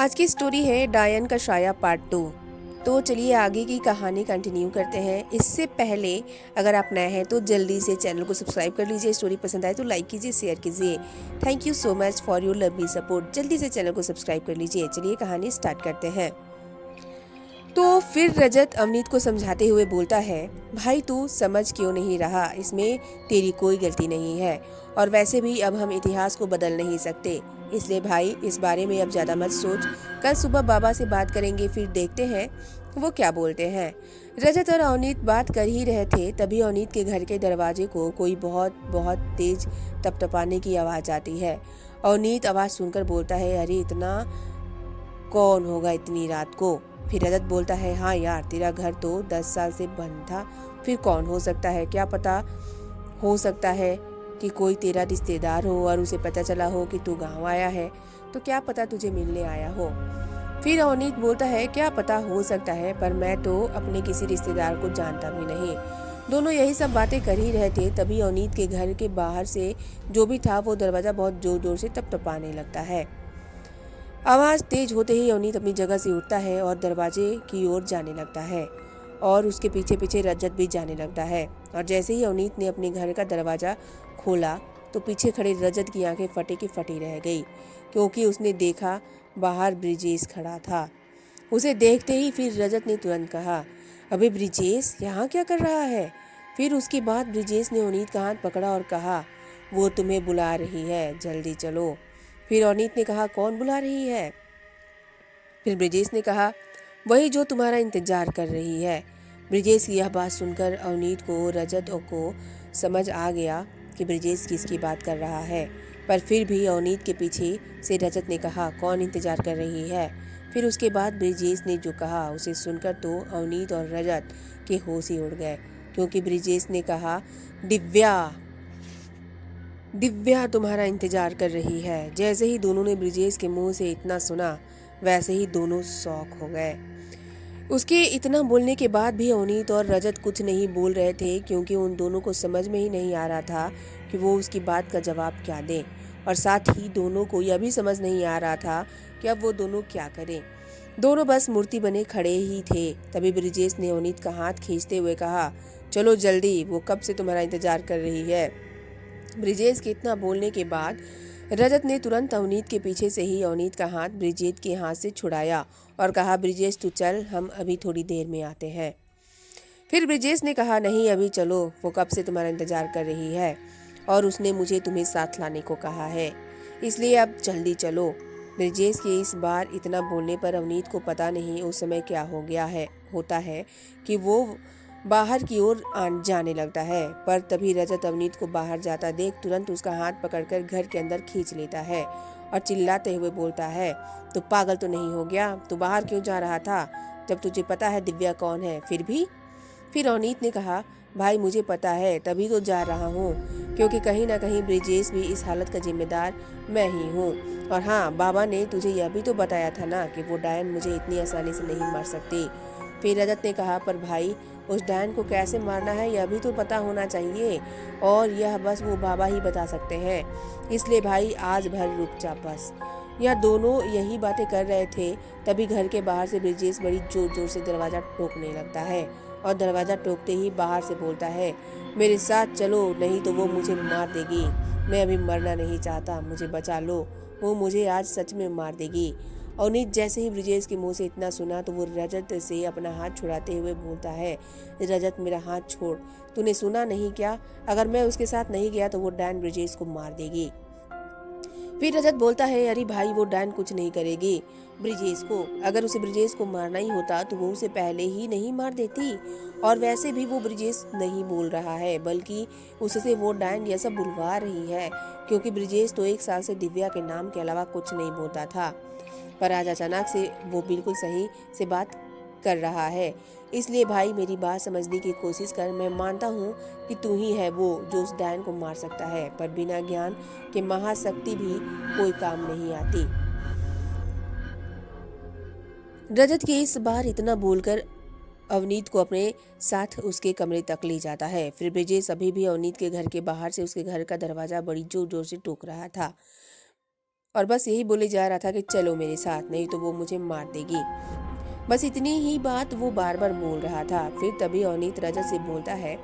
आज की स्टोरी है डायन का शाया पार्ट 2। तो चलिए आगे की कहानी कंटिन्यू करते हैं। इससे पहले अगर आप नए हैं तो जल्दी से चैनल को सब्सक्राइब कर लीजिए। स्टोरी पसंद आए तो लाइक कीजिए, शेयर कीजिए। Thank you so much for your lovely support. जल्दी से चैनल को सब्सक्राइब कर लीजिए। चलिए कहानी स्टार्ट करते हैं। तो फिर रजत अवनीत को समझाते हुए बोलता है, भाई तू समझ क्यों नहीं रहा, इसमें तेरी कोई गलती नहीं है। और वैसे भी अब हम इतिहास को बदल नहीं सकते, इसलिए भाई इस बारे में अब ज़्यादा मत सोच। कल सुबह बाबा से बात करेंगे, फिर देखते हैं वो क्या बोलते हैं। रजत और अवनीत बात कर ही रहे थे, तभी अवनीत के घर के दरवाजे को कोई बहुत बहुत तेज टपटपाने की आवाज़ आती है। अवनीत आवाज़ सुनकर बोलता है, अरे इतना कौन होगा इतनी रात को। फिर रजत बोलता है, हाँ यार, तेरा घर तो 10 साल से बंद था, फिर कौन हो सकता है, क्या पता, हो सकता है कि कोई तेरा रिश्तेदार हो और उसे पता चला हो कि तू गांव आया है, तो क्या पता तुझे मिलने आया हो। फिर अवनीत बोलता है, क्या पता, हो सकता है, पर मैं तो अपने किसी रिश्तेदार को जानता भी नहीं। दोनों यही सब बातें कर ही रहे थे, तभी अवनीत के घर के बाहर से जो भी था वो दरवाजा बहुत जोर जोर से टपटपाने लगता है। आवाज़ तेज होते ही अवनीत अपनी जगह से उठता है और दरवाजे की ओर जाने लगता है, और उसके पीछे पीछे रजत भी जाने लगता है। और जैसे ही अवनीत ने अपने घर का दरवाज़ा खोला तो पीछे खड़े रजत की आंखें फटे की फटी रह गई, क्योंकि उसने देखा बाहर ब्रिजेश खड़ा था। उसे देखते ही फिर रजत ने तुरंत कहा, अबे ब्रिजेश, यहाँ क्या कर रहा है। फिर उसके बाद ब्रिजेश ने अवनीत का हाथ पकड़ा और कहा, वो तुम्हें बुला रही है, जल्दी चलो। फिर अवनीत ने कहा, कौन बुला रही है। फिर ब्रिजेश ने कहा, वही जो तुम्हारा इंतजार कर रही है। ब्रिजेश की यह बात सुनकर अवनीत को, रजत को समझ आ गया कि ब्रिजेश किसकी बात कर रहा है, पर फिर भी अवनीत के पीछे से रजत ने कहा, कौन इंतजार कर रही है। फिर उसके बाद ब्रिजेश ने जो कहा उसे सुनकर तो अवनीत और रजत के होश ही उड़ गए, क्योंकि ब्रिजेश ने कहा, दिव्या, दिव्या तुम्हारा इंतजार कर रही है। जैसे ही दोनों ने ब्रिजेश के मुंह से इतना सुना, वैसे ही दोनों शॉक हो गए। उसके इतना बोलने के बाद भी अवनीत और रजत कुछ नहीं बोल रहे थे, क्योंकि उन दोनों को समझ में ही नहीं आ रहा था कि वो उसकी बात का जवाब क्या दें, और साथ ही दोनों को यह भी समझ नहीं आ रहा था कि अब वो दोनों क्या करें। दोनों बस मूर्ति बने खड़े ही थे। तभी ब्रिजेश ने अवनीत का हाथ खींचते हुए कहा, चलो जल्दी, वो कब से तुम्हारा इंतजार कर रही है। ब्रिजेश के इतना बोलने के बाद रजत ने तुरंत अवनीत के पीछे से ही अवनीत का हाथ ब्रिजेश के हाथ से छुड़ाया और कहा, ब्रिजेश तू चल, हम अभी थोड़ी देर में आते हैं। फिर ब्रिजेश ने कहा, नहीं अभी चलो, वो कब से तुम्हारा इंतजार कर रही है और उसने मुझे तुम्हें साथ लाने को कहा है, इसलिए अब जल्दी चलो। ब्रिजेश के इस बार इतना बोलने पर अवनीत को पता नहीं उस समय क्या हो गया है, होता है कि वो बाहर की ओर जाने लगता है। पर तभी रजत अवनीत को बाहर जाता देख तुरंत उसका हाथ पकड़कर घर के अंदर खींच लेता है और चिल्लाते हुए बोलता है, तू पागल तो नहीं हो गया, तू बाहर क्यों जा रहा था जब तुझे पता है दिव्या कौन है। फिर भी। फिर अवनीत ने कहा, भाई मुझे पता है, तभी तो जा रहा हूँ, क्योंकि कहीं ना कहीं ब्रिजेश भी इस हालत का जिम्मेदार मैं ही हूँ। और हाँ, बाबा ने तुझे यह भी तो बताया था ना कि वो डायन मुझे इतनी आसानी से नहीं मार सकती। फिर रजत ने कहा, पर भाई उस डायन को कैसे मारना है यह भी तो पता होना चाहिए, और यह बस वो बाबा ही बता सकते हैं, इसलिए भाई आज भर रुक जा बस। यह दोनों यही बातें कर रहे थे, तभी घर के बाहर से ब्रिजेश बड़ी जोर जोर से दरवाज़ा ठोकने लगता है, और दरवाज़ा ठोकते ही बाहर से बोलता है, मेरे साथ चलो, नहीं तो वो मुझे मार देगी। मैं अभी मरना नहीं चाहता, मुझे बचा लो, वो मुझे आज सच में मार देगी। अवनीत जैसे ही ब्रिजेश के मुंह से इतना सुना तो वो रजत से अपना हाथ छुड़ाते हुए बोलता है, रजत मेरा हाथ छोड़, तूने सुना नहीं क्या, अगर मैं उसके साथ नहीं गया तो वो डायन ब्रिजेश को मार देगी। फिर रजत बोलता है, अरे भाई वो डायन कुछ नहीं करेगी ब्रिजेश को, अगर उसे ब्रिजेश को मारना ही होता तो वो उसे पहले ही नहीं मार देती। और वैसे भी वो ब्रिजेश नहीं बोल रहा है, बल्कि उससे वो डायन यह सब बुलवा रही है, क्योंकि ब्रिजेश तो 1 साल से दिव्या के नाम के अलावा कुछ नहीं बोलता था, पर आज अचानक से वो बिल्कुल सही से बात कर रहा है। इसलिए भाई मेरी बात समझने की कोशिश कर, मैं मानता हूँ कि तू ही है वो जो उस डायन को मार सकता है, पर बिना ज्ञान के महाशक्ति भी कोई काम नहीं आती। रजत के इस बार इतना बोलकर अवनीत को अपने साथ उसके कमरे तक ले जाता है। फिर ब्रिजेश अभी भी अवनीत के घर के बाहर से उसके घर का दरवाजा बड़ी जोर जोर से टोक रहा था। और बस यही बोले जा रहा था कि चलो मेरे साथ, नहीं तो वो मुझे मार देगी। बस इतनी ही बात वो बार बार बोल रहा था। फिर तभी अवनीत रजत से बोलता है,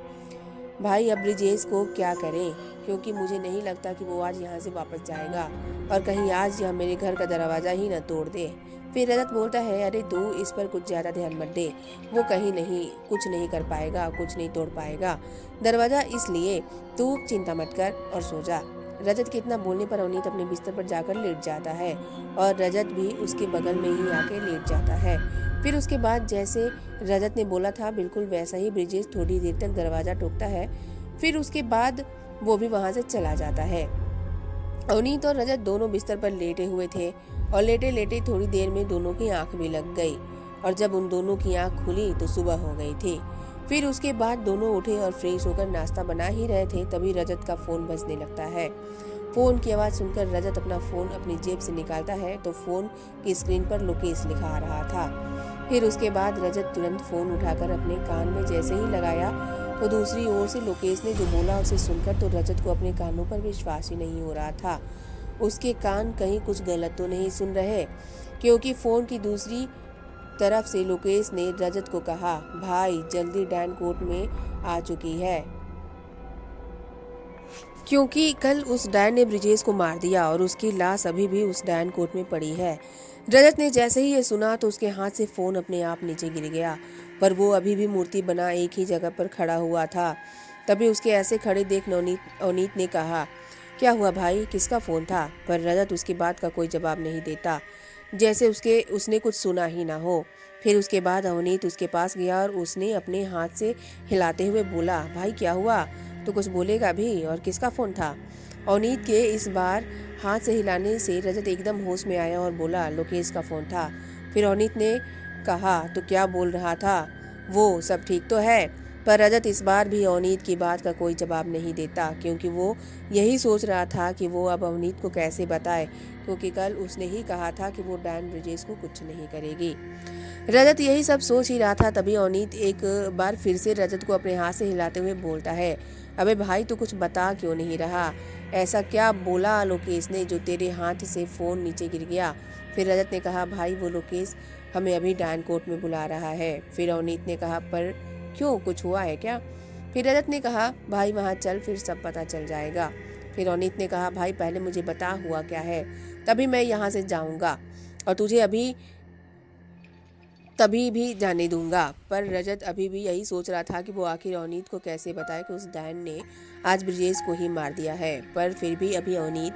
भाई अब ब्रिजेश को क्या करें, क्योंकि मुझे नहीं लगता कि वो आज यहाँ से वापस जाएगा और कहीं आज यह मेरे घर का दरवाज़ा ही न तोड़ दे। फिर रजत बोलता है, अरे तू इस पर कुछ ज़्यादा ध्यान मत दे, वो कहीं नहीं कुछ नहीं कर पाएगा, कुछ नहीं तोड़ पाएगा दरवाज़ा, इसलिए तू चिंता मत कर और सो जा। रजत के इतना बोलने पर अवनीत अपने बिस्तर पर जाकर लेट जाता है और रजत भी उसके बगल में ही आके लेट जाता है। फिर उसके बाद जैसे रजत ने बोला था बिल्कुल वैसा ही ब्रिजेश थोड़ी देर तक दरवाजा ठोकता है। फिर उसके बाद वो भी वहां से चला जाता है। अवनीत और रजत दोनों बिस्तर पर लेटे हुए थे और लेटे लेटे थोड़ी देर में दोनों की आंख भी लग गई और जब उन दोनों की आंख खुली तो सुबह हो गई थी। फिर उसके बाद दोनों उठे और फ्रेश होकर नाश्ता बना ही रहे थे, तभी रजत का फोन बजने लगता है। फोन की आवाज सुनकर रजत अपना फोन अपनी जेब से निकालता है तो फोन की स्क्रीन पर लोकेश लिखा आ रहा था। फिर उसके बाद रजत तुरंत फोन उठाकर अपने कान में जैसे ही लगाया तो दूसरी ओर से लोकेश ने जो बोला उसे सुनकर तो रजत को अपने कानों पर विश्वास ही नहीं हो रहा था। उसके कान कहीं कुछ गलत तो नहीं सुन रहे, क्योंकि फोन की दूसरी तरफ से लोकेश ने रजत को कहा, भाई जल्दी डैन कोर्ट में आ चुकी है, क्योंकि कल उस डैन ने ब्रिजेश को मार दिया और उसकी लाश अभी भी उस डैन कोर्ट में पड़ी है। रजत ने जैसे ही ये सुना तो उसके हाथ से फोन अपने आप नीचे गिर गया, पर वो अभी भी मूर्ति बना एक ही जगह पर खड़ा हुआ था। तभी उसके ऐसे खड़े देख अवनीत ने कहा, क्या हुआ भाई, किसका फोन था? पर रजत उसकी बात का कोई जवाब नहीं देता, जैसे उसने कुछ सुना ही ना हो। फिर उसके बाद अवनीत उसके पास गया और उसने अपने हाथ से हिलाते हुए बोला, भाई क्या हुआ, तो कुछ बोलेगा भी, और किसका फोन था? अवनीत के इस बार हाथ से हिलाने से रजत एकदम होश में आया और बोला, लोकेश का फोन था। फिर अवनीत ने कहा, तो क्या बोल रहा था वो, सब ठीक तो है? पर रजत इस बार भी अवनीत की बात का कोई जवाब नहीं देता, क्योंकि वो यही सोच रहा था कि वो अब अवनीत को कैसे बताए, क्योंकि कल उसने ही कहा था कि वो डैन ब्रिजेश को कुछ नहीं करेगी। रजत यही सब सोच ही रहा था, तभी अवनीत एक बार फिर से रजत को अपने हाथ से हिलाते हुए बोलता है, अबे भाई तू कुछ बता क्यों नहीं रहा, ऐसा क्या बोला लोकेश ने जो तेरे हाथ से फोन नीचे गिर गया? फिर रजत ने कहा, भाई वो लोकेश हमें अभी डैन कोर्ट में बुला रहा है। फिर अवनीत ने कहा, पर क्यों, कुछ हुआ है क्या? फिर रजत ने कहा, भाई वहाँ चल, फिर सब पता चल जाएगा। फिर अवनीत ने कहा, भाई पहले मुझे बता हुआ क्या है, तभी मैं यहाँ से जाऊँगा और तुझे अभी तभी भी जाने दूंगा। पर रजत अभी भी यही सोच रहा था कि वो आखिर अवनीत को कैसे बताए कि उस डैन ने आज ब्रिजेश को ही मार दिया है। पर फिर भी अभी अवनीत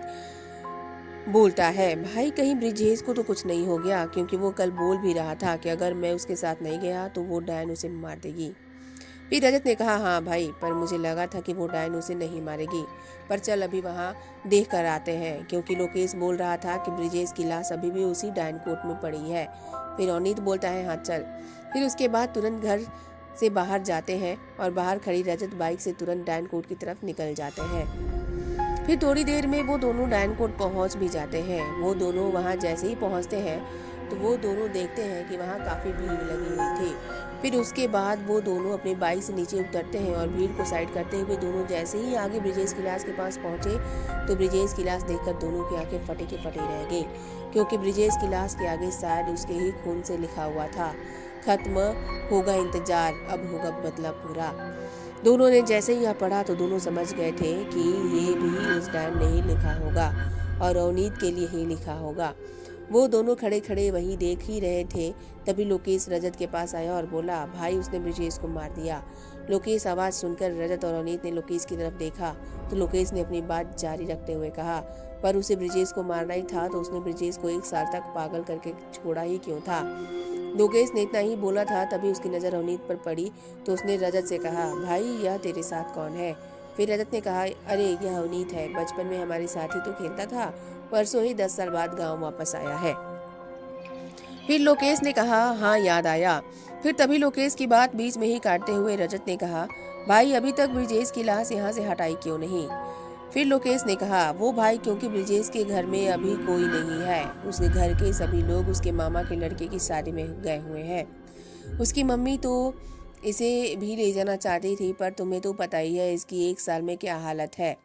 बोलता है, भाई कहीं ब्रिजेश को तो कुछ नहीं हो गया, क्योंकि वो कल बोल भी रहा था कि अगर मैं उसके साथ नहीं गया तो वो डैन उसे मार देगी। फिर रजत ने कहा, हाँ भाई, पर मुझे लगा था कि वो डायन उसे नहीं मारेगी, पर चल अभी वहाँ देख कर आते हैं, क्योंकि लोकेश बोल रहा था कि ब्रिजेश की लाश अभी भी उसी डायन कोर्ट में पड़ी है। फिर अवनीत बोलता है, हाँ चल। फिर उसके बाद तुरंत घर से बाहर जाते हैं और बाहर खड़ी रजत बाइक से तुरंत डायन कोर्ट की तरफ निकल जाते हैं। फिर थोड़ी देर में वो दोनों डायन कोर्ट पहुँच भी जाते हैं। वो दोनों वहाँ जैसे ही पहुँचते हैं तो वो दोनों देखते हैं कि वहाँ काफ़ी भीड़ लगी हुई थी। फिर उसके बाद वो दोनों अपनी बाइक से नीचे उतरते हैं और भीड़ को साइड करते हुए दोनों जैसे ही आगे ब्रिजेश की लाश के पास पहुंचे तो ब्रिजेश की लाश देखकर दोनों की आंखें फटी की फटी रह गई, क्योंकि ब्रिजेश की लाश के आगे शायद उसके ही खून से लिखा हुआ था, खत्म होगा इंतजार, अब होगा बदला पूरा। दोनों ने जैसे ही यह पढ़ा तो दोनों समझ गए थे कि ये भी उस डैन ने ही लिखा होगा और अवनीत के लिए ही लिखा होगा। वो दोनों खड़े खड़े वही देख ही रहे थे, तभी लोकेश रजत के पास आया और बोला, भाई उसने ब्रिजेश को मार दिया। लोकेश आवाज सुनकर रजत और अवनीत ने लोकेश की तरफ देखा तो लोकेश ने अपनी बात जारी रखते हुए कहा, पर उसे ब्रिजेश को मारना ही था तो उसने ब्रिजेश को 1 साल तक पागल करके छोड़ा ही क्यों था? लोकेश ने इतना ही बोला था, तभी उसकी नजर अवनीत पर पड़ी तो उसने रजत से कहा, भाई यह तेरे साथ कौन है? फिर रजत ने कहा, अरे यह अवनीत है, बचपन में हमारे साथ ही तो खेलता था, परसों ही 10 साल बाद गांव वापस आया है। फिर लोकेश ने कहा, हाँ याद आया। फिर तभी लोकेश की बात बीच में ही काटते हुए रजत ने कहा, भाई अभी तक ब्रिजेश की लाश यहाँ से हटाई क्यों नहीं? फिर लोकेश ने कहा, वो भाई क्योंकि ब्रिजेश के घर में अभी कोई नहीं है, उसके घर के सभी लोग उसके मामा के लड़के की शादी में गए हुए हैं। उसकी मम्मी तो इसे भी ले जाना चाहती थी, पर तुम्हें तो पता ही है इसकी 1 साल में क्या हालत है।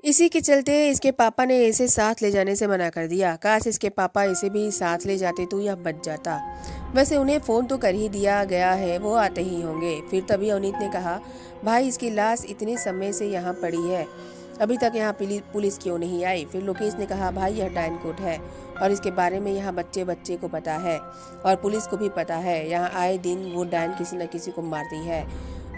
इसी के चलते इसके पापा ने इसे साथ ले जाने से मना कर दिया। काश इसके पापा इसे भी साथ ले जाते तो यह बच जाता। वैसे उन्हें फ़ोन तो कर ही दिया गया है, वो आते ही होंगे। फिर तभी अवनीत ने कहा, भाई इसकी लाश इतने समय से यहाँ पड़ी है, अभी तक यहाँ पुलिस क्यों नहीं आई? फिर लोकेश ने कहा, भाई यह डायनकोट है और इसके बारे में यहाँ बच्चे बच्चे को पता है और पुलिस को भी पता है। यहाँ आए दिन वो डायन किसी न किसी को मारती है,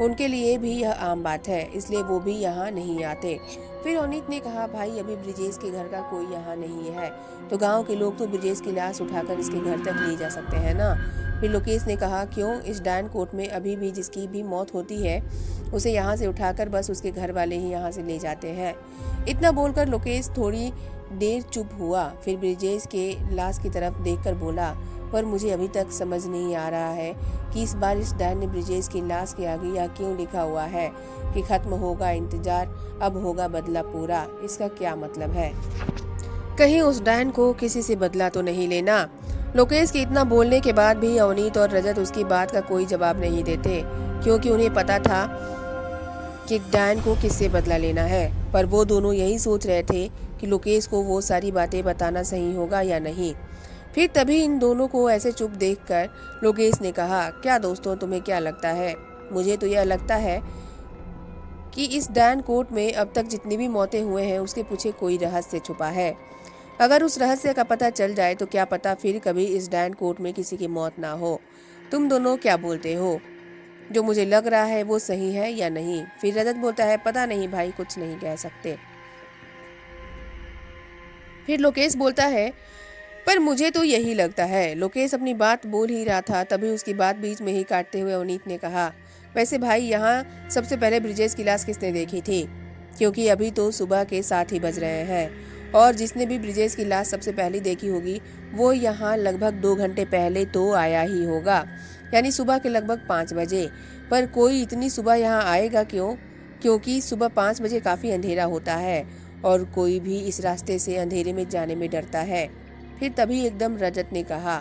उनके लिए भी यह आम बात है, इसलिए वो भी यहाँ नहीं आते। फिर अवनीत ने कहा, भाई अभी ब्रिजेश के घर का कोई यहाँ नहीं है, तो गांव के लोग तो ब्रिजेश की लाश उठाकर इसके घर तक ले जा सकते हैं ना। फिर लोकेश ने कहा, क्यों? इस डायन कोट में अभी भी जिसकी भी मौत होती है उसे यहाँ से उठाकर बस उसके घर वाले ही यहाँ से ले जाते हैं। इतना बोलकर लोकेश थोड़ी देर चुप हुआ, फिर ब्रिजेश के लाश की तरफ देखकर बोला, पर मुझे अभी तक समझ नहीं आ रहा है कि इस बार इस डायन ने ब्रिजेश की लाश के आगे यह क्यों लिखा हुआ है कि खत्म होगा इंतजार, अब होगा बदला पूरा। इसका क्या मतलब है? कहीं उस डायन को किसी से बदला तो नहीं लेना? लोकेश के इतना बोलने के बाद भी अवनीत और रजत उसकी बात का कोई जवाब नहीं देते, क्योंकि उन्हें पता था कि डायन को किससे बदला लेना है। पर वो दोनों यही सोच रहे थे कि लोकेश को वो सारी बातें बताना सही होगा या नहीं। फिर तभी इन दोनों को ऐसे चुप देखकर लोकेश ने कहा, क्या दोस्तों, तुम्हें क्या लगता है? मुझे तो यह लगता है कि इस डायन कोर्ट में अब तक जितनी भी मौतें हुए हैं उसके पीछे कोई रहस्य छुपा है। अगर उस रहस्य का पता चल जाए तो क्या पता फिर कभी इस डायन कोर्ट में किसी की मौत ना हो। तुम दोनों क्या बोलते हो? जो मुझे लग रहा है वो सही है या नहीं? फिर रजत बोलता है, पता नहीं भाई, कुछ नहीं कह सकते। फिर लोकेश बोलता है, पर मुझे तो यही लगता है। लोकेश अपनी बात बोल ही रहा था, तभी उसकी बात बीच में ही काटते हुए अवनीत ने कहा, वैसे भाई यहाँ सबसे पहले ब्रिजेश की लाश किसने देखी थी? क्योंकि अभी तो सुबह के 7 ही बज रहे हैं और जिसने भी ब्रिजेश की लाश सबसे पहले देखी होगी वो यहाँ लगभग 2 घंटे पहले तो आया ही होगा, यानी सुबह के लगभग 5 बजे। पर कोई इतनी सुबह यहाँ आएगा क्यों? क्योंकि सुबह 5 बजे काफ़ी अंधेरा होता है और कोई भी इस रास्ते से अंधेरे में जाने में डरता है। फिर तभी एकदम रजत ने कहा,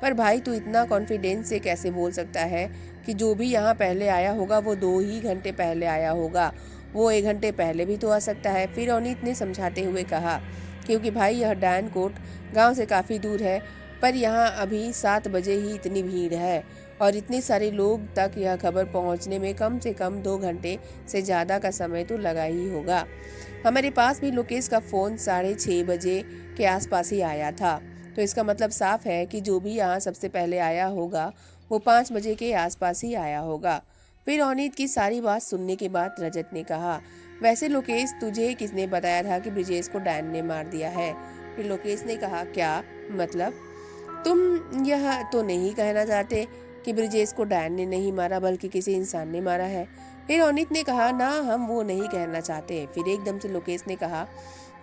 पर भाई तू इतना कॉन्फिडेंस से कैसे बोल सकता है कि जो भी यहाँ पहले आया होगा वो 2 ही घंटे पहले आया होगा? वो 1 घंटे पहले भी तो आ सकता है। फिर अवनीत ने समझाते हुए कहा, क्योंकि भाई यह डायन कोट गांव से काफ़ी दूर है, पर यहाँ अभी 7 बजे ही इतनी भीड़ है और इतने सारे लोग तक यह खबर पहुँचने में कम से कम 2 घंटे से ज़्यादा का समय तो लगा ही होगा। हमारे पास भी लोकेश का फ़ोन 6:30 बजे के आसपास ही आया था, तो इसका मतलब साफ है कि जो भी यहाँ सबसे पहले आया होगा वो 5 बजे के आसपास ही आया होगा। फिर अवनीत की सारी बात सुनने के बाद रजत ने कहा, वैसे लोकेश तुझे किसने बताया था कि ब्रिजेश को डायन ने मार दिया है? फिर लोकेश ने कहा, क्या मतलब? तुम यह तो नहीं कहना चाहते कि ब्रिजेश को डायन ने नहीं मारा बल्कि किसी इंसान ने मारा है? फिर अवनीत ने कहा, ना, हम वो नहीं कहना चाहते। फिर एकदम से लोकेश ने कहा,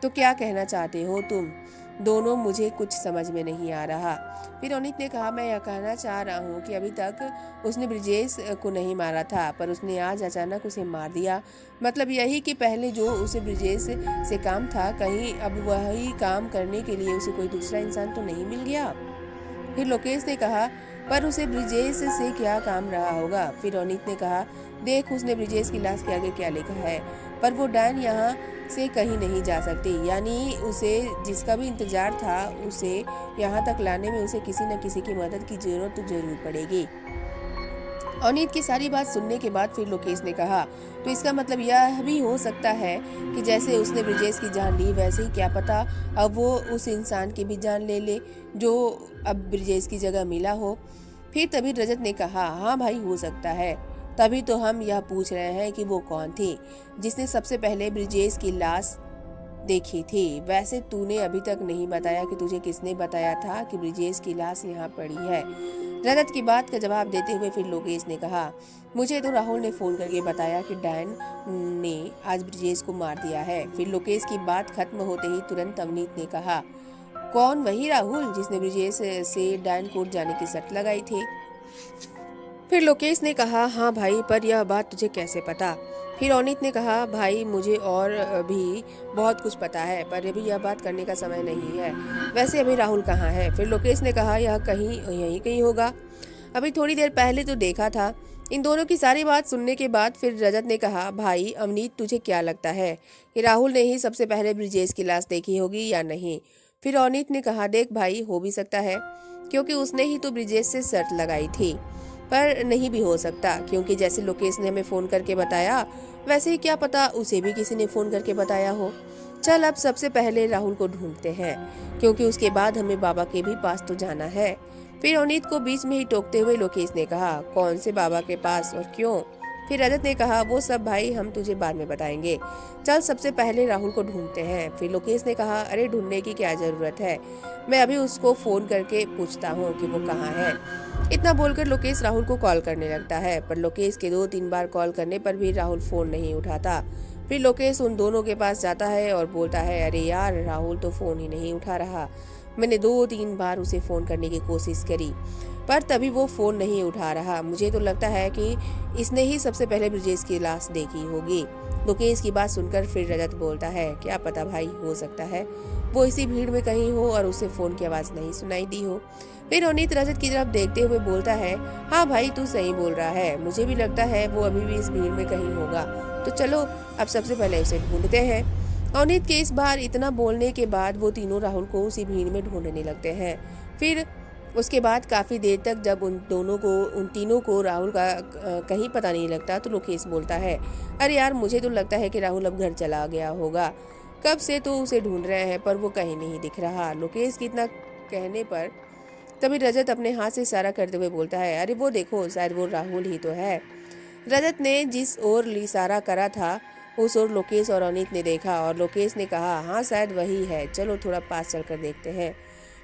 तो क्या कहना चाहते हो तुम दोनों? मुझे कुछ समझ में नहीं आ रहा। फिर अवनीत ने कहा, मैं यह कहना चाह रहा हूँ कि अभी तक उसने ब्रिजेश को नहीं मारा था, पर उसने आज अचानक उसे मार दिया। मतलब यही कि पहले जो उसे ब्रिजेश से काम था, कहीं अब वही काम करने के लिए उसे कोई दूसरा इंसान तो नहीं मिल गया? फिर लोकेश ने कहा, पर उसे ब्रिजेश से क्या काम रहा होगा? फिर अवनीत ने कहा, देख, उसने ब्रिजेश की लाश के आगे क्या लिखा है, पर वो डायन यहाँ से कहीं नहीं जा सकती, यानी उसे जिसका भी इंतजार था उसे यहाँ तक लाने में उसे किसी न किसी की मदद की जरूरत तो जरूर पड़ेगी। अवनीत की सारी बात सुनने के बाद फिर लोकेश ने कहा, तो इसका मतलब यह भी हो सकता है कि जैसे उसने ब्रिजेश की जान ली वैसे ही क्या पता अब वो उस इंसान की भी जान ले ले जो अब ब्रिजेश की जगह मिला हो। फिर तभी रजत ने कहा, हाँ भाई, हो सकता है। तभी तो हम यह पूछ रहे हैं कि वो कौन थी जिसने सबसे पहले ब्रिजेश की लाश देखी थी। वैसे तूने अभी तक नहीं बताया कि तुझे किसने बताया था कि ब्रिजेश की लाश यहाँ पड़ी है। रजत की बात का जवाब देते हुए फिर लोकेश ने कहा, मुझे तो राहुल ने फोन करके बताया कि डायन ने आज ब्रिजेश को मार दिया है। फिर लोकेश की बात खत्म होते ही तुरंत अवनीत ने कहा, कौन? वही राहुल जिसने ब्रिजेश से डायन कोर्ट जाने की शर्त लगाई थी? फिर लोकेश ने कहा, हाँ भाई, पर यह बात तुझे कैसे पता? फिर अवनीत ने कहा, भाई मुझे और भी बहुत कुछ पता है, पर अभी यह बात करने का समय नहीं है। वैसे अभी राहुल कहाँ है? फिर लोकेश ने कहा, यह कहीं यहीं कहीं होगा। अभी थोड़ी देर पहले तो देखा था इन दोनों की सारी बात सुनने के बाद फिर रजत ने कहा, भाई अवनीत, तुझे क्या लगता है कि राहुल ने ही सबसे पहले ब्रिजेश की लाश देखी होगी या नहीं? फिर अवनीत ने कहा, देख भाई, हो भी सकता है क्योंकि उसने ही तो ब्रिजेश से शर्त लगाई थी, पर नहीं भी हो सकता क्योंकि जैसे लोकेश ने हमें फोन करके बताया वैसे ही क्या पता उसे भी किसी ने फोन करके बताया हो। चल अब सबसे पहले राहुल को ढूंढते हैं क्योंकि उसके बाद हमें बाबा के भी पास तो जाना है। फिर अवनीत को बीच में ही टोकते हुए लोकेश ने कहा, कौन से बाबा के पास और क्यों? फिर रजत ने कहा, वो सब भाई हम तुझे बाद में बताएंगे, चल सबसे पहले राहुल को ढूंढते हैं। फिर लोकेश ने कहा, अरे ढूंढने की क्या जरूरत है, मैं अभी उसको फोन करके पूछता हूँ कि वो कहाँ है। इतना बोलकर लोकेश राहुल को कॉल करने लगता है, पर लोकेश के 2-3 बार कॉल करने पर भी राहुल फोन नहीं उठाता। फिर लोकेश उन दोनों के पास जाता है और बोलता है, अरे यार, राहुल तो फोन ही नहीं उठा रहा, मैंने 2-3 बार उसे फोन करने की कोशिश करी पर तभी वो फोन नहीं उठा रहा। मुझे तो लगता है कि इसने ही सबसे पहले ब्रिजेश की लाश देखी होगी। लोकेश की बात सुनकर फिर रजत बोलता है, क्या पता भाई, हो सकता है वो इसी भीड़ में कहीं हो और उसे फोन की आवाज नहीं सुनाई दी हो। फिर अवनीत रजत की तरफ देखते हुए बोलता है, हाँ भाई, तू सही बोल रहा है, मुझे भी लगता है वो अभी भी इस भीड़ में कहीं होगा, तो चलो अब सबसे पहले उसे ढूंढते हैं। अवनीत के इस बार इतना बोलने के बाद वो तीनों राहुल को उसी भीड़ में ढूंढने लगते हैं। फिर उसके बाद काफी देर तक जब उन तीनों को राहुल का कहीं पता नहीं लगता तो लोकेश बोलता है, अरे यार, मुझे तो लगता है कि राहुल अब घर चला गया होगा, कब से तो उसे ढूंढ रहे हैं पर वो कहीं नहीं दिख रहा। लोकेश की इतना कहने पर तभी रजत अपने हाथ से इशारा करते हुए बोलता है, अरे वो देखो, शायद वो राहुल ही तो है। रजत ने जिस ओर इशारा करा था उस ओर लोकेश और अवनीत ने देखा और लोकेश ने कहा, हाँ शायद वही है, चलो थोड़ा पास चलकर देखते हैं।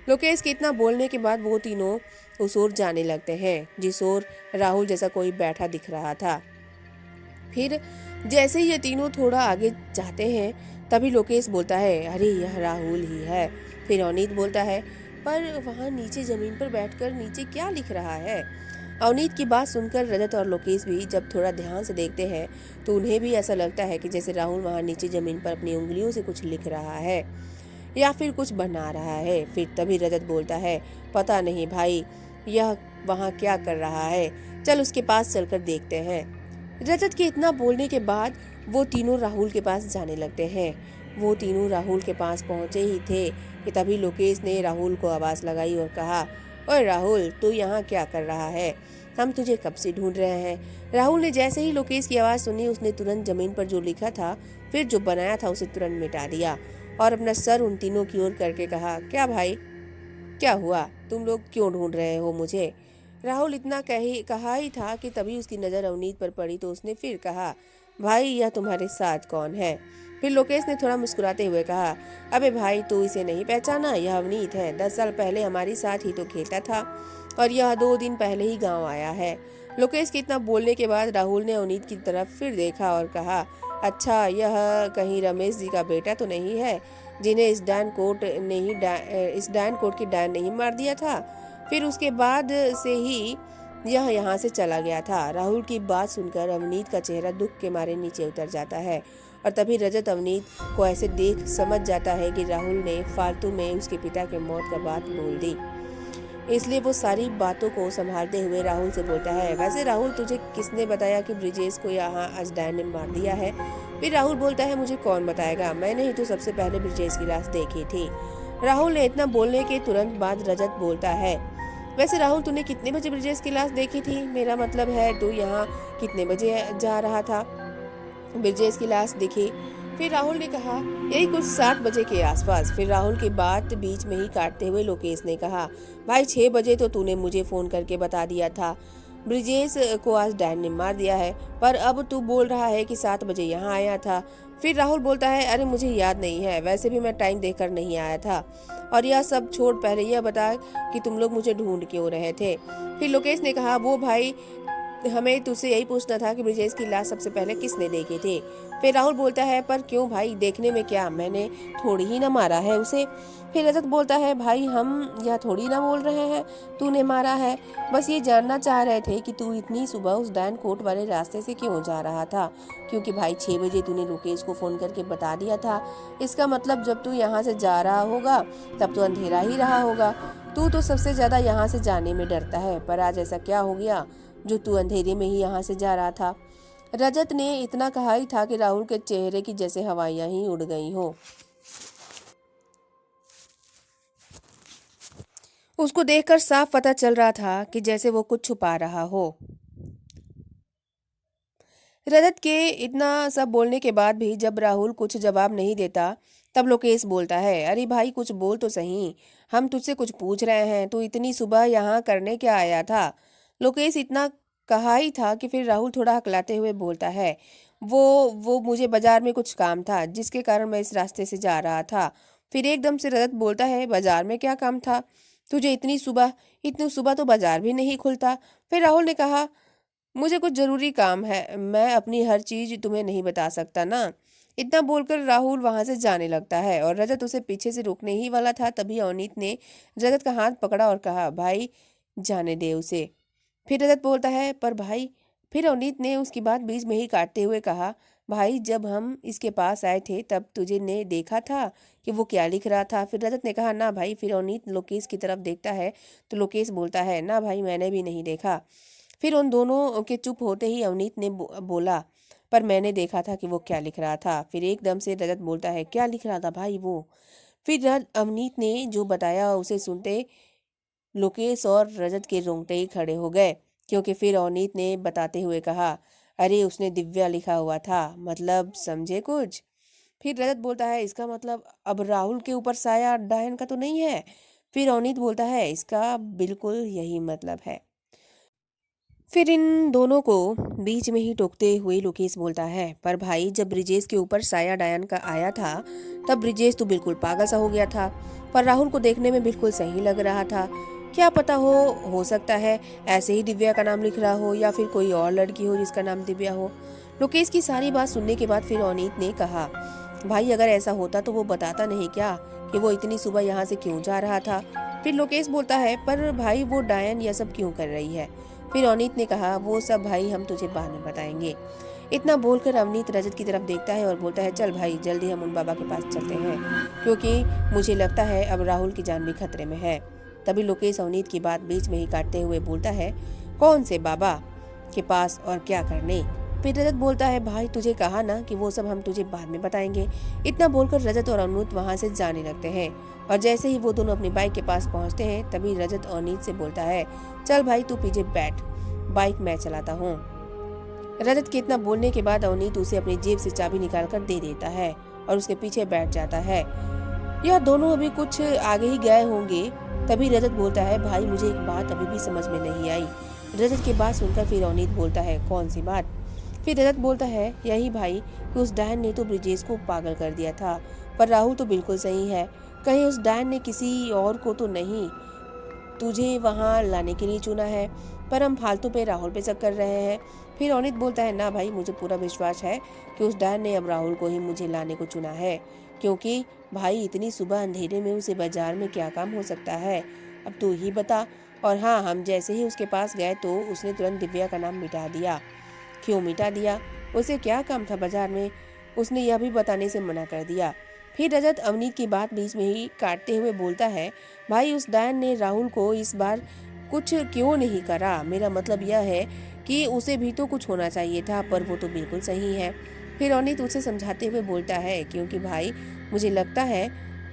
लोकेश के इतना बोलने के बाद वो तीनों उस ओर जाने लगते हैं जिस ओर राहुल जैसा कोई बैठा दिख रहा था। फिर जैसे ही ये तीनों थोड़ा आगे जाते हैं तभी लोकेश बोलता है, अरे यह राहुल ही है। फिर अवनीत बोलता है, पर वहाँ नीचे जमीन पर बैठकर नीचे क्या लिख रहा है? अवनीत की बात सुनकर रजत और लोकेश भी जब थोड़ा ध्यान से देखते हैं तो उन्हें भी ऐसा लगता है कि जैसे राहुल वहाँ नीचे जमीन पर अपनी उंगलियों से कुछ लिख रहा है या फिर कुछ बना रहा है। फिर तभी रजत बोलता है, पता नहीं भाई, यह वहाँ क्या कर रहा है, चल उसके पास चलकर देखते हैं। रजत के इतना बोलने के बाद वो तीनों राहुल के पास जाने लगते हैं। वो तीनों राहुल के पास पहुंचे ही थे कि तभी लोकेश ने राहुल को आवाज लगाई और कहा, ओए राहुल, तू यहाँ क्या कर रहा है, हम तुझे कब से ढूंढ रहे हैं। राहुल ने जैसे ही लोकेश की आवाज सुनी उसने तुरंत जमीन पर जो लिखा था फिर जो बनाया था उसे तुरंत मिटा दिया और अपना सर उन तीनों की ओर करके कहा, क्या भाई, क्या हुआ, तुम लोग क्यों ढूंढ रहे हो मुझे? राहुल इतना कहा ही था कि तभी उसकी नज़र अवनीत पर पड़ी तो उसने फिर कहा, भाई यह तुम्हारे साथ कौन है? फिर लोकेश ने थोड़ा मुस्कुराते हुए कहा, अबे भाई, तू इसे नहीं पहचाना, यह अवनीत है, 10 साल पहले हमारे साथ ही तो खेलता था और यह 2 दिन पहले ही गांव आया है। लोकेश के इतना बोलने के बाद राहुल ने अवनीत की तरफ फिर देखा और कहा, अच्छा, यह कहीं रमेश जी का बेटा तो नहीं है जिन्हें इस डैन कोट की डैन नहीं मार दिया था? फिर उसके बाद से ही यह यहाँ से चला गया था। राहुल की बात सुनकर अवनीत का चेहरा दुख के मारे नीचे उतर जाता है और तभी रजत अवनीत को ऐसे देख समझ जाता है कि राहुल ने फालतू में उसके पिता के मौत का बात बोल दी। इसलिए वो सारी बातों को संभालते हुए राहुल से बोलता है, वैसे राहुल, तुझे किसने बताया कि ब्रिजेश को यहाँ आज डैन ने मार दिया है? फिर राहुल बोलता है, मुझे कौन बताएगा, मैंने ही तो सबसे पहले ब्रिजेश की लाश देखी थी। राहुल ने इतना बोलने के तुरंत बाद रजत बोलता है, वैसे राहुल, तूने कितने बजे ब्रिजेश की लाश देखी थी? मेरा मतलब है तू यहाँ कितने बजे जा रहा था? ब्रिजेश की लाश दिखी? फिर राहुल ने कहा, यही कुछ 7 बजे के आसपास। फिर राहुल की बात बीच में ही काटते हुए लोकेश ने कहा, भाई 6 बजे तो तूने मुझे फोन करके बता दिया था ब्रिजेश को आज डैन ने मार दिया है, पर अब तू बोल रहा है कि 7 बजे यहाँ आया था। फिर राहुल बोलता है, अरे मुझे याद नहीं है, वैसे भी मैं टाइम देखकर नहीं आया था, और यह सब छोड़, पहले यह बता कि तुम लोग मुझे ढूंढ क्यों रहे थे? फिर लोकेश ने कहा, वो भाई, हमें तुझसे यही पूछना था कि ब्रिजेश की लाश सबसे पहले किसने देखी थी। फिर राहुल बोलता है, पर क्यों भाई, देखने में क्या, मैंने थोड़ी ही ना मारा है उसे। फिर रजत बोलता है, भाई हम यह थोड़ी ना बोल रहे हैं तूने मारा है, बस ये जानना चाह रहे थे कि तू इतनी सुबह उस डैन कोट वाले रास्ते से क्यों जा रहा था, क्योंकि भाई 6 बजे तूने लोकेश को फोन करके बता दिया था। इसका मतलब जब तू यहाँ से जा रहा होगा तब तो अंधेरा ही रहा होगा। तू तो सबसे ज्यादा यहाँ से जाने में डरता है, पर आज ऐसा क्या हो गया? जो तू अंधेरे में ही यहाँ से जा रहा था। रजत ने इतना कहा ही था कि राहुल के चेहरे की जैसे हवाइयां ही उड़ गई हो। उसको देखकर साफ पता चल रहा था कि जैसे वो कुछ छुपा रहा हो। रजत के इतना सब बोलने के बाद भी जब राहुल कुछ जवाब नहीं देता, तब लोकेश बोलता है, अरे भाई कुछ बोल तो सही, हम तुझसे कुछ पूछ रहे हैं, तू इतनी सुबह यहाँ करने क्या आया था। लोकेश इतना कहा ही था कि फिर राहुल थोड़ा हकलाते हुए बोलता है, वो मुझे बाजार में कुछ काम था जिसके कारण मैं इस रास्ते से जा रहा था। फिर एकदम से रजत बोलता है, बाजार में क्या काम था तुझे इतनी सुबह तो बाजार भी नहीं खुलता। फिर राहुल ने कहा, मुझे कुछ जरूरी काम है, मैं अपनी हर चीज तुम्हें नहीं बता सकता ना। इतना बोलकर राहुल वहां से जाने लगता है और रजत उसे पीछे से रोकने ही वाला था, तभी अवनीत ने रजत का हाथ पकड़ा और कहा, भाई जाने दे उसे। फिर रजत बोलता है, पर भाई। फिर अवनीत ने उसकी बात बीच में ही काटते हुए कहा, भाई जब हम इसके पास आए थे तब तुझे ने देखा था कि वो क्या लिख रहा था। फिर रजत ने कहा, ना भाई। फिर अवनीत लोकेश की तरफ देखता है तो लोकेश बोलता है, ना भाई मैंने भी नहीं देखा। फिर उन दोनों के चुप होते ही अवनीत ने बोला, पर मैंने देखा था कि वो क्या लिख रहा था। फिर एकदम से रजत बोलता है, क्या लिख रहा था भाई वो। फिर अवनीत ने जो बताया उसे सुनते लोकेश और रजत के रोंगटे ही खड़े हो गए, क्योंकि फिर अवनीत ने बताते हुए कहा, अरे उसने दिव्या लिखा हुआ था, मतलब समझे कुछ। फिर रजत बोलता है, इसका मतलब अब राहुल के ऊपर साया डायन का तो नहीं है। फिर अवनीत बोलता है, इसका बिल्कुल यही मतलब है। फिर इन दोनों को बीच में ही टोकते हुए लोकेश बोलता है, पर भाई जब ब्रिजेश के ऊपर साया डायन का आया था तब ब्रिजेश तो बिल्कुल पागल सा हो गया था, पर राहुल को देखने में बिल्कुल सही लग रहा था। क्या पता हो सकता है ऐसे ही दिव्या का नाम लिख रहा हो या फिर कोई और लड़की हो जिसका नाम दिव्या हो। लोकेश की सारी बात सुनने के बाद फिर अवनीत ने कहा, भाई अगर ऐसा होता तो वो बताता नहीं क्या कि वो इतनी सुबह यहाँ से क्यों जा रहा था। फिर लोकेश बोलता है, पर भाई वो डायन यह सब क्यों कर रही है। फिर अवनीत ने कहा, वो सब भाई हम तुझे बाद में बताएंगे। इतना बोलकर अवनीत रजत की तरफ देखता है और बोलता है, चल भाई जल्दी हम उन बाबा के पास चलते हैं, क्योंकि मुझे लगता है अब राहुल की जान भी खतरे में है। तभी लोकेश अवनीत की बात बीच में ही काटते हुए बोलता है, कौन से बाबा के पास और क्या करने। फिर रजत बोलता है, भाई तुझे कहा ना कि वो सब हम तुझे बाद में बताएंगे। इतना बोलकर रजत और अवनीत वहां से जाने लगते हैं और जैसे ही वो दोनों अपनी बाइक के पास पहुंचते हैं तभी रजत अवनीत से बोलता है, चल भाई तू पीछे बैठ, बाइक मैं चलाता हूँ। रजत के इतना बोलने के बाद अवनीत उसे अपनी जेब से चाबी निकालकर दे देता है और उसके पीछे बैठ जाता है। यह दोनों अभी कुछ आगे ही गए होंगे तभी रजत बोलता है, भाई मुझे एक बात अभी भी समझ में नहीं आई। रजत की बात सुनकर फिर अवनीत बोलता है, कौन सी बात। फिर रजत बोलता है, यही भाई कि उस डायन ने तो ब्रिजेश को पागल कर दिया था, पर राहुल तो बिल्कुल सही है, कहीं उस डायन ने किसी और को तो नहीं तुझे वहाँ लाने के लिए चुना है, पर हम फालतू पे राहुल पे शक कर रहे हैं। फिर अवनीत बोलता है, ना भाई मुझे पूरा विश्वास है कि उस डायन ने अब राहुल को ही मुझे लाने को चुना है, क्योंकि भाई इतनी सुबह अंधेरे में उसे बाजार में क्या काम हो सकता है, अब तू ही बता। और हाँ, हम जैसे ही उसके पास गए तो उसने तुरंत दिव्या का नाम मिटा दिया। क्यों मिटा दिया, उसे क्या काम था बाजार में, उसने यह भी बताने से मना कर दिया। फिर रजत अवनीत की बात बीच में ही काटते हुए बोलता है, भाई उस डायन ने राहुल को इस बार कुछ क्यों नहीं करा, मेरा मतलब यह है कि उसे भी तो कुछ होना चाहिए था, पर वो तो बिल्कुल सही है। फिर अवनीत उसे समझाते हुए बोलता है, क्योंकि भाई मुझे लगता है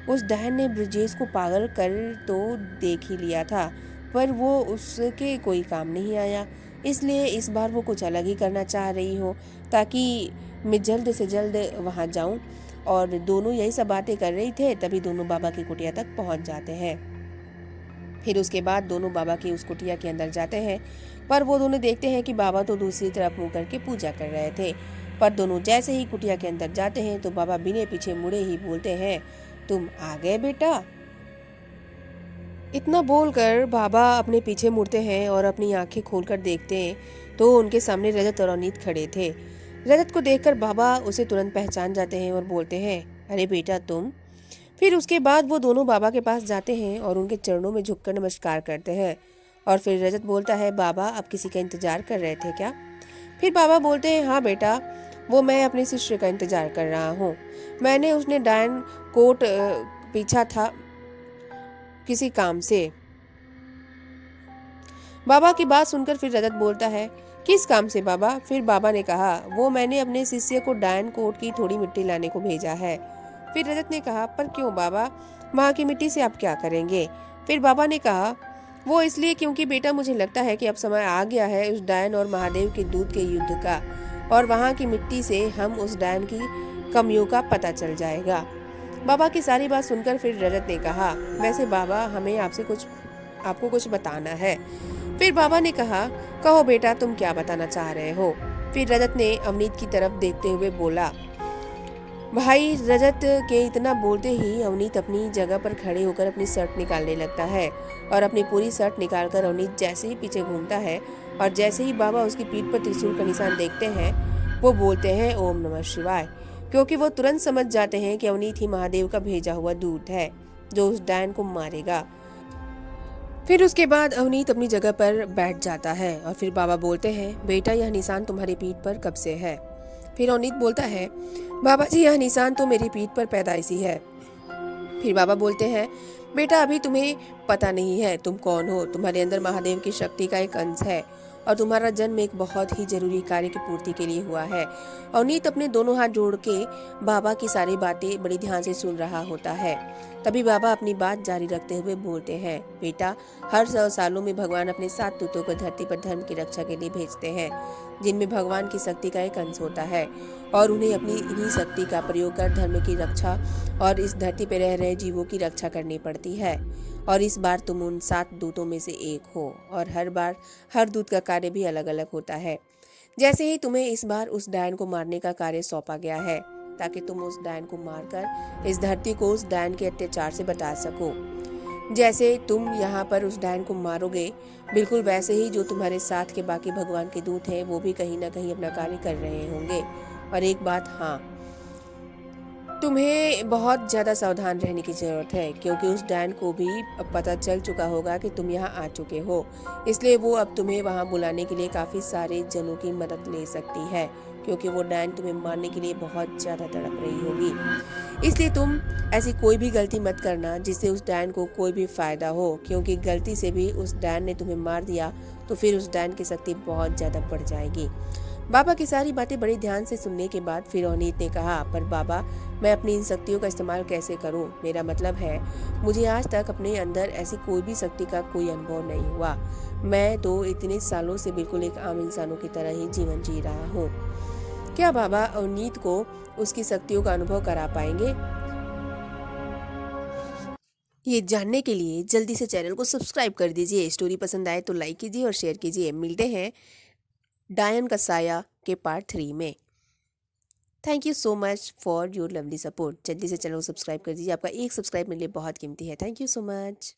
उस डायन ने ब्रिजेश को पागल कर तो देख ही लिया था, पर वो उसके कोई काम नहीं आया, इसलिए इस बार वो कुछ अलग ही करना चाह रही हो, ताकि मैं जल्द से जल्द वहाँ जाऊँ। और दोनों यही सब बातें कर रही थे तभी दोनों बाबा की कुटिया तक पहुँच जाते हैं। फिर उसके बाद दोनों बाबा की उस कुटिया के अंदर जाते हैं, पर वो दोनों देखते हैं कि बाबा तो दूसरी तरफ मुंह करके पूजा कर रहे थे। पर दोनों जैसे ही कुटिया के अंदर जाते हैं तो बाबा बिना पीछे मुड़े ही बोलते हैं, तुम आ गए बेटा। इतना बोलकर बाबा अपने पीछे मुड़ते हैं और अपनी आंखें खोलकर देखते हैं तो उनके सामने रजत और अवनीत खड़े थे। रजत को देखकर बाबा उसे तुरंत पहचान जाते हैं और बोलते हैं, अरे बेटा तुम। फिर उसके बाद वो दोनों बाबा के पास जाते हैं और उनके चरणों में झुककर नमस्कार करते हैं। और फिर रजत बोलता है, बाबा आप किसी का इंतजार कर रहे थे क्या। फिर बाबा बोलते हैं, हाँ बेटा, वो मैं अपने शिष्य का इंतजार कर रहा हूँ। मैंने उसने डायन कोट पीछा था किसी काम से। बाबा की बात सुनकर फिर रजत बोलता है, किस काम से बाबा? फिर बाबा ने कहा, वो मैंने अपने शिष्य को डायन कोट की थोड़ी मिट्टी लाने को भेजा है। फिर रजत ने कहा, पर क्यों बाबा, वहाँ की मिट्टी से आप क्या करेंगे? फिर बाबा ने कहा, वो इसलिए क्योंकि बेटा मुझे लगता है कि अब समय आ गया है उस डायन और महादेव के दूत के युद्ध का, और वहाँ की मिट्टी से हम उस डायन की कमियों का पता चल जाएगा। बाबा की सारी बात सुनकर फिर रजत ने कहा, वैसे बाबा हमें आपको कुछ बताना है। फिर बाबा ने कहा, कहो बेटा, तुम क्या बताना चाह रहे हो? फिर रजत ने अवनीत की तरफ देखते हुए बोला। भाई रजत के इतना बोलते ही अवनीत अपनी जगह पर खड़े होकर अपनी शर्ट निकालने लगता है और अपनी पूरी शर्ट निकालकर अवनीत जैसे ही पीछे घूमता है और जैसे ही बाबा उसकी पीठ पर त्रिशूल का निशान देखते हैं, वो बोलते हैं ओम नमः शिवाय, क्योंकि वो तुरंत समझ जाते हैं कि अवनीत ही महादेव का भेजा हुआ दूत है जो उस डायन को मारेगा। फिर उसके बाद अवनीत अपनी जगह पर बैठ जाता है और फिर बाबा बोलते हैं, बेटा यह निशान तुम्हारी पीठ पर कब से है? फिर अवनीत बोलता है, बाबा जी यह निशान तो मेरी पीठ पर पैदाइशी है। फिर बाबा बोलते हैं, बेटा अभी तुम्हें पता नहीं है तुम कौन हो, तुम्हारे अंदर महादेव की शक्ति का एक अंश है और तुम्हारा जन्म एक बहुत ही जरूरी कार्य की पूर्ति के लिए हुआ है। अवनीत अपने दोनों हाथ जोड़ के बाबा की सारी बातें बड़ी ध्यान से सुन रहा होता है। तभी बाबा अपनी बात जारी रखते हुए बोलते हैं, बेटा हर 100 सालों में भगवान अपने 7 दूतों को धरती पर धर्म की रक्षा के लिए भेजते हैं, जिनमें भगवान की शक्ति का एक अंश होता है और उन्हें अपनी इन्हीं शक्ति का प्रयोग कर धर्म की रक्षा और इस धरती पर रह रहे जीवों की रक्षा करनी पड़ती है। और इस बार तुम उन 7 दूतों में से एक हो और हर बार हर दूत का कार्य भी अलग अलग होता है। जैसे ही तुम्हें इस बार उस डायन को मारने का कार्य सौंपा गया है, ताकि तुम उस डायन को मारकर इस धरती को उस डायन के अत्याचार से बचा सको। जैसे तुम यहाँ पर उस डायन को मारोगे, बिल्कुल वैसे ही जो तुम्हारे साथ के बाकी भगवान के दूत हैं वो भी कहीं ना कहीं अपना कार्य कर रहे होंगे। और एक बात हाँ, तुम्हें बहुत ज़्यादा सावधान रहने की ज़रूरत है, क्योंकि उस डायन को भी अब पता चल चुका होगा कि तुम यहाँ आ चुके हो, इसलिए वो अब तुम्हें वहाँ बुलाने के लिए काफ़ी सारे जनों की मदद ले सकती है, क्योंकि वो डायन तुम्हें मारने के लिए बहुत ज़्यादा तड़प रही होगी। इसलिए तुम ऐसी कोई भी गलती मत करना जिससे उस डायन को कोई भी फ़ायदा हो, क्योंकि गलती से भी उस डायन ने तुम्हें मार दिया तो फिर उस डायन की शक्ति बहुत ज़्यादा बढ़ जाएगी। बाबा की सारी बातें बड़े ध्यान से सुनने के बाद फिर अवनीत ने कहा, पर बाबा मैं अपनी इन शक्तियों का इस्तेमाल कैसे करूं? मेरा मतलब है मुझे आज तक अपने अंदर ऐसी कोई भी शक्ति का कोई अनुभव नहीं हुआ। मैं तो इतने सालों से बिल्कुल एक आम इंसानों की तरह ही जीवन जी रहा हूँ। क्या बाबा अवनीत को उसकी शक्तियों का अनुभव करा पाएंगे? ये जानने के लिए जल्दी से चैनल को सब्सक्राइब कर दीजिए। स्टोरी पसंद आए तो लाइक कीजिए और शेयर कीजिए। मिलते हैं डायन का साया के पार्ट 3 में। Thank you so much for your lovely support. जल्दी से चैनल को सब्सक्राइब कर दीजिए, आपका एक सब्सक्राइब मेरे लिए बहुत कीमती है। Thank you so much.